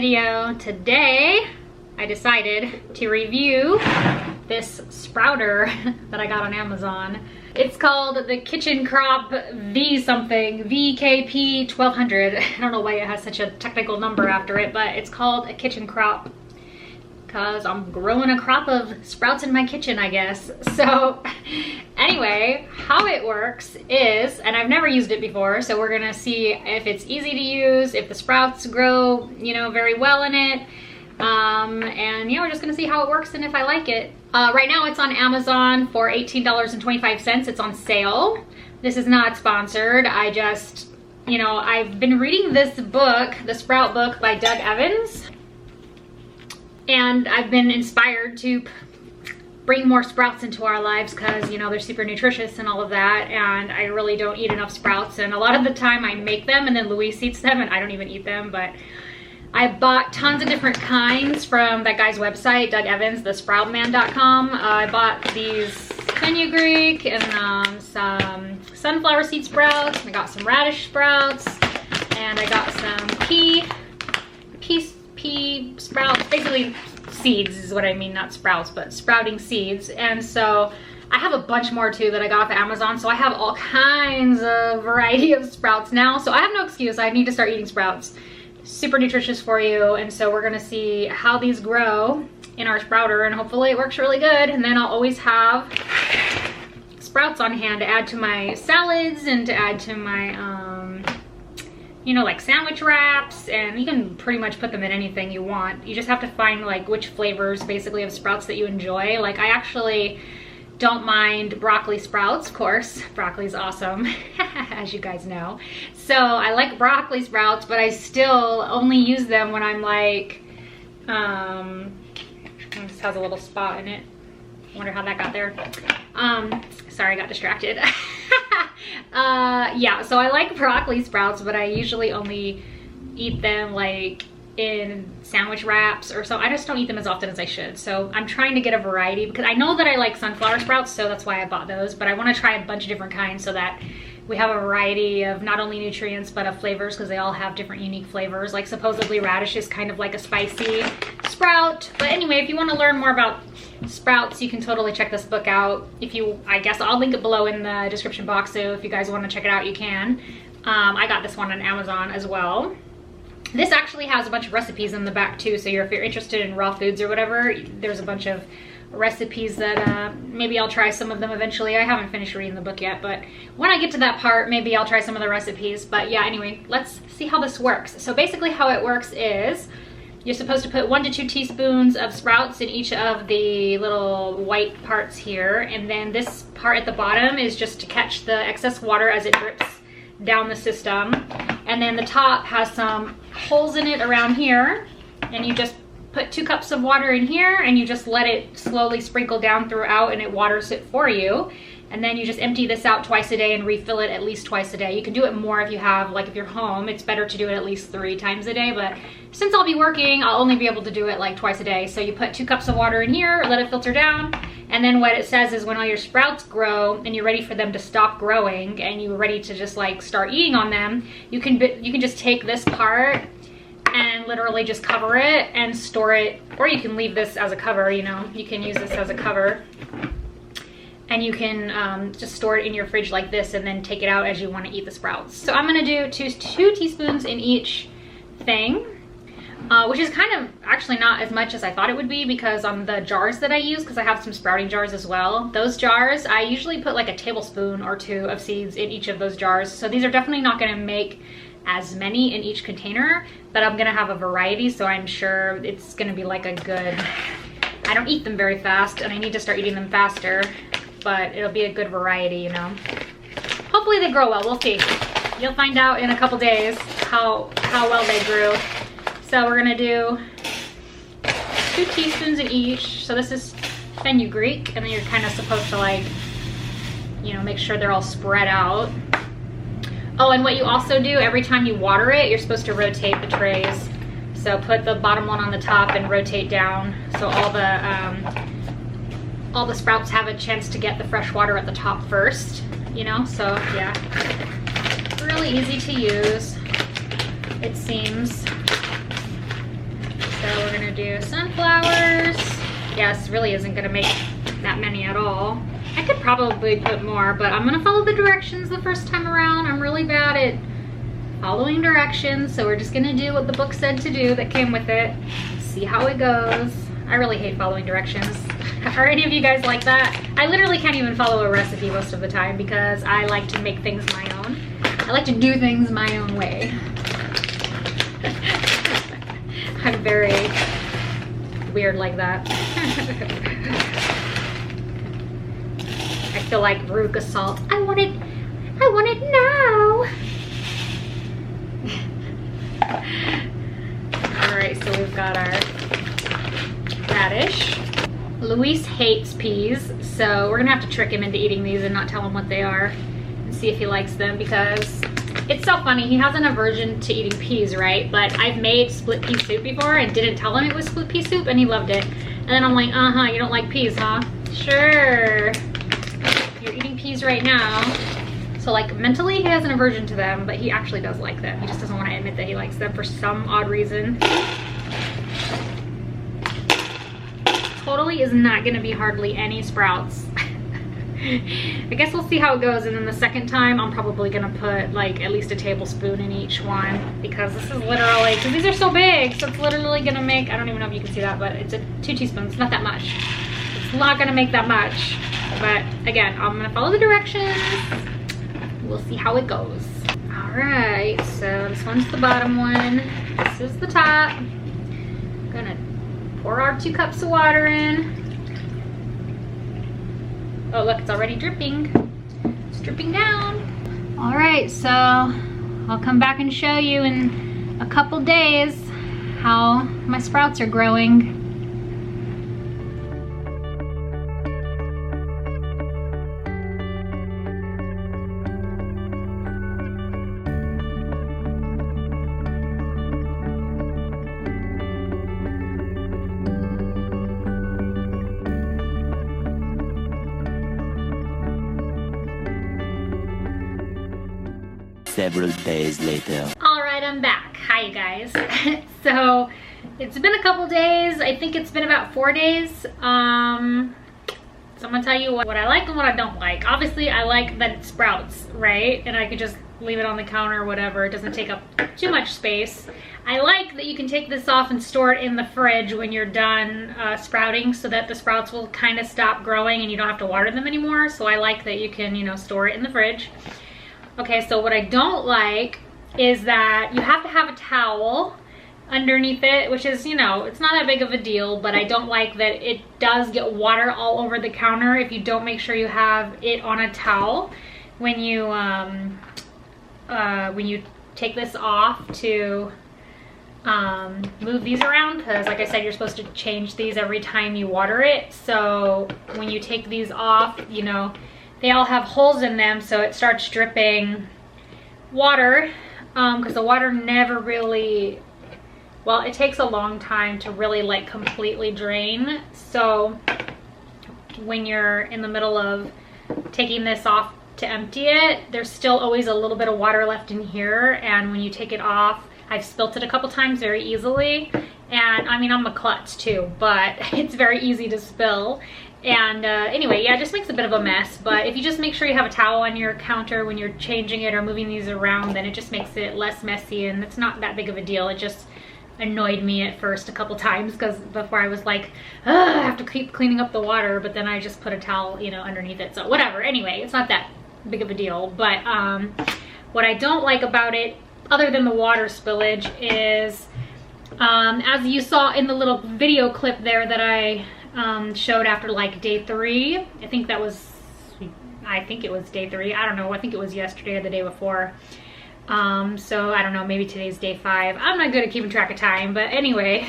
video. Today I decided to review this sprouter that I got on Amazon. It's called the Kitchen Crop V something, VKP 1200. I don't know why it has such a technical number after it, but it's called a kitchen crop because I'm growing a crop of sprouts in my kitchen, I guess. So anyway, how it works is, and I've never used it before, so we're gonna see if it's easy to use, if the sprouts grow, you know, very well in it. And yeah, we're just gonna see how it works and if I like it. Right now it's on Amazon for $18.25. It's on sale. This is not sponsored. I just, you know, I've been reading this book, the Sprout book by Doug Evans, and I've been inspired to bring more sprouts into our lives because, you know, they're super nutritious and all of that, and I really don't eat enough sprouts, and a lot of the time I make them and then Louise eats them and I don't even eat them. But I bought tons of different kinds from that guy's website, Doug Evans, thesproutman.com. I bought these fenugreek and some sunflower seed sprouts. I got some radish sprouts, and I got some pea sprouts, basically seeds is what I mean, not sprouts, but sprouting seeds. And so I have a bunch more too that I got off of Amazon, so I have all kinds of variety of sprouts now, so I have no excuse. I need to start eating sprouts. Super nutritious for you, and so we're gonna see how these grow in our sprouter, and hopefully it works really good. And then I'll always have sprouts on hand to add to my salads and to add to my you know, like sandwich wraps, and you can pretty much put them in anything you want. You just have to find like which flavors basically of sprouts that you enjoy. Like I actually don't mind broccoli sprouts, of course. Broccoli's awesome, as you guys know. So I like broccoli sprouts, but I still only use them when I'm like, this has a little spot in it. I wonder how that got there. Sorry, I got distracted. Yeah, so I like broccoli sprouts, but I usually only eat them like in sandwich wraps or so. I just don't eat them as often as I should. So I'm trying to get a variety because I know that I like sunflower sprouts, so that's why I bought those. But I want to try a bunch of different kinds so that we have a variety of not only nutrients but of flavors, because they all have different unique flavors. Like supposedly radish is kind of like a spicy sprout. But anyway, if you want to learn more about sprouts, you can totally check this book out. I guess I'll link it below in the description box, so if you guys want to check it out, you can. I got this one on Amazon as well. This actually has a bunch of recipes in the back too, so if you're interested in raw foods or whatever, there's a bunch of recipes that maybe I'll try some of them eventually. I haven't finished reading the book yet, but when I get to that part, maybe I'll try some of the recipes. But yeah, anyway, let's see how this works. So basically how it works is you're supposed to put 1 to 2 teaspoons of sprouts in each of the little white parts here, and then this part at the bottom is just to catch the excess water as it drips down the system. And then the top has some holes in it around here, and you just put 2 cups of water in here and you just let it slowly sprinkle down throughout, and it waters it for you. And then you just empty this out twice a day and refill it at least twice a day. You can do it more if you have, like if you're home, it's better to do it at least 3 times a day, but since I'll be working, I'll only be able to do it like twice a day. So you put 2 cups of water in here, let it filter down, and then what it says is when all your sprouts grow and you're ready for them to stop growing and you're ready to just like start eating on them, you can just take this part and literally just cover it and store it, or you can leave this as a cover, you know, you can use this as a cover. And you can just store it in your fridge like this and then take it out as you want to eat the sprouts. So I'm going to do 2 teaspoons in each thing, which is kind of actually not as much as I thought it would be, because on the jars that I use, because I have some sprouting jars as well, those jars, I usually put like a tablespoon or 2 of seeds in each of those jars. So these are definitely not going to make as many in each container, but I'm going to have a variety, so I'm sure it's going to be like a good, I don't eat them very fast and I need to start eating them faster, but it'll be a good variety, you know. Hopefully they grow well, we'll see. You'll find out in a couple days how well they grew. So we're gonna do 2 teaspoons in each. So this is fenugreek, and then you're kind of supposed to like, you know, make sure they're all spread out. Oh, and what you also do every time you water it, you're supposed to rotate the trays. So put the bottom one on the top and rotate down, so all the sprouts have a chance to get the fresh water at the top first, you know. So yeah, really easy to use, it seems. gonna do sunflowers. Yeah, this really isn't gonna make that many at all. I could probably put more, but I'm gonna follow the directions the first time around. I'm really bad at following directions, so we're just gonna do what the book said to do that came with it. See how it goes. I really hate following directions. Are any of you guys like that? I literally can't even follow a recipe most of the time because I like to make things my own. I like to do things my own way. I'm very weird like that. I feel like Veruca Salt. I want it now. All right, so we've got our radish. Luis hates peas, so we're gonna have to trick him into eating these and not tell him what they are and see if he likes them, because it's so funny. He has an aversion to eating peas, right? But I've made split pea soup before and didn't tell him it was split pea soup, and he loved it. And then I'm like, you don't like peas, huh? Sure. You're eating peas right now. So like mentally he has an aversion to them, but he actually does like them. He just doesn't want to admit that he likes them for some odd reason. Totally is not gonna be hardly any sprouts. I guess we'll see how it goes, and then the second time I'm probably gonna put like at least a tablespoon in each one, because this is literally, because these are so big, so it's literally gonna make, I don't even know if you can see that, but it's 2 teaspoons, not that much. It's not gonna make that much, but again, I'm gonna follow the directions. We'll see how it goes. All right, so this one's the bottom one. This is the top. I'm gonna pour our 2 cups of water in. Oh, look, it's already dripping. It's dripping down. All right, so I'll come back and show you in a couple days how my sprouts are growing. Several days later. All right, I'm back. Hi, you guys. So it's been a couple days. I think it's been about 4 days. So I'm gonna tell you what I like and what I don't like. Obviously, I like that it sprouts, right? And I could just leave it on the counter or whatever. It doesn't take up too much space. I like that you can take this off and store it in the fridge when you're done sprouting, so that the sprouts will kind of stop growing and you don't have to water them anymore. So I like that you can, you know, store it in the fridge. Okay, so what I don't like is that you have to have a towel underneath it, which is, you know, it's not that big of a deal, but I don't like that it does get water all over the counter if you don't make sure you have it on a towel when you take this off to move these around, because like I said, you're supposed to change these every time you water it. So when you take these off, you know, they all have holes in them, so it starts dripping water, because the water never really, well, it takes a long time to really like completely drain. So when you're in the middle of taking this off to empty it, there's still always a little bit of water left in here, and when you take it off, I've spilt it a couple times very easily, and I mean, I'm a klutz too, but it's very easy to spill. And anyway, yeah, it just makes a bit of a mess. But if you just make sure you have a towel on your counter when you're changing it or moving these around, then it just makes it less messy, and it's not that big of a deal. It just annoyed me at first a couple times, because before I was like, I have to keep cleaning up the water, but then I just put a towel, you know, underneath it. So whatever, anyway, it's not that big of a deal. But what I don't like about it, other than the water spillage, is as you saw in the little video clip there that I showed after like day 3, I think it was day 3, I don't know, I think it was yesterday or the day before, so I don't know, maybe today's day 5. I'm not good at keeping track of time, but anyway.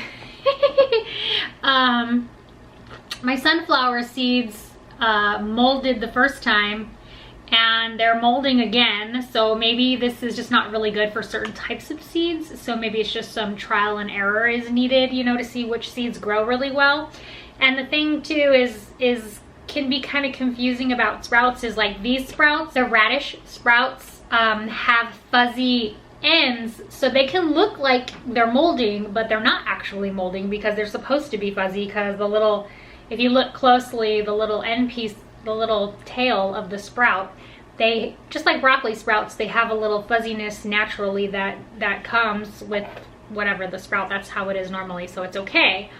My sunflower seeds molded the first time, and they're molding again, so maybe this is just not really good for certain types of seeds. So maybe it's just some trial and error is needed, you know, to see which seeds grow really well. And the thing too is can be kind of confusing about sprouts is like these sprouts, the radish sprouts, have fuzzy ends, so they can look like they're molding, but they're not actually molding because they're supposed to be fuzzy, because the little, if you look closely, the little end piece, the little tail of the sprout, they, just like broccoli sprouts, they have a little fuzziness naturally that comes with whatever the sprout. That's how it is normally, so it's okay.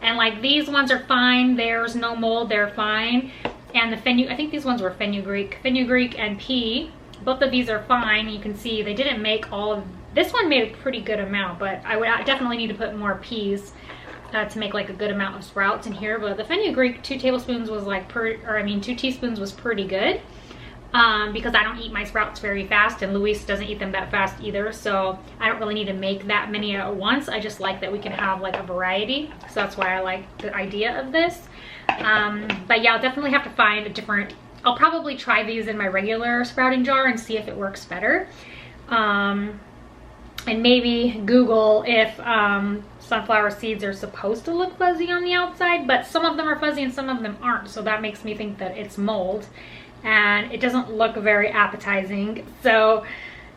And like these ones are fine, there's no mold, they're fine. And the I think these ones were fenugreek and pea. Both of these are fine. You can see they didn't make all of, this one made a pretty good amount, but I would definitely need to put more peas to make like a good amount of sprouts in here. But the fenugreek, 2 tablespoons was like 2 teaspoons was pretty good. Because I don't eat my sprouts very fast, and Luis doesn't eat them that fast either, so I don't really need to make that many at once. I just like that we can have like a variety, so that's why I like the idea of this. But yeah, I'll definitely have to find a different, I'll probably try these in my regular sprouting jar and see if it works better. And maybe Google if sunflower seeds are supposed to look fuzzy on the outside, but some of them are fuzzy and some of them aren't, so that makes me think that it's mold. And it doesn't look very appetizing. So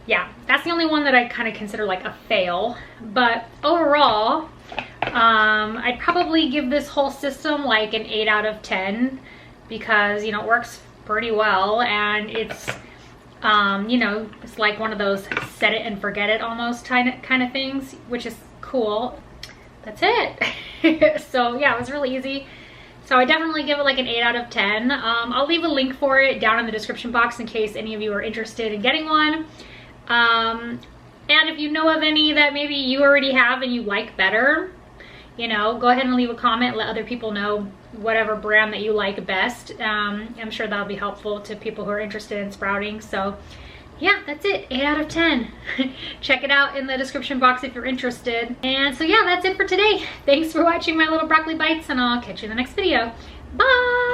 yeah, that's the only one that I kind of consider like a fail. But overall, I'd probably give this whole system like an 8 out of 10 because, you know, it works pretty well, and it's, you know, it's like one of those set it and forget it almost kind of things, which is cool. That's it. So yeah, it was really easy. So I definitely give it like an 8 out of 10. I'll leave a link for it down in the description box in case any of you are interested in getting one. And if you know of any that maybe you already have and you like better, you know, go ahead and leave a comment, let other people know whatever brand that you like best. I'm sure that'll be helpful to people who are interested in sprouting. So yeah, that's it, 8 out of 10. Check it out in the description box if you're interested. And so yeah, that's it for today. Thanks for watching my little broccoli bites, and I'll catch you in the next video. Bye!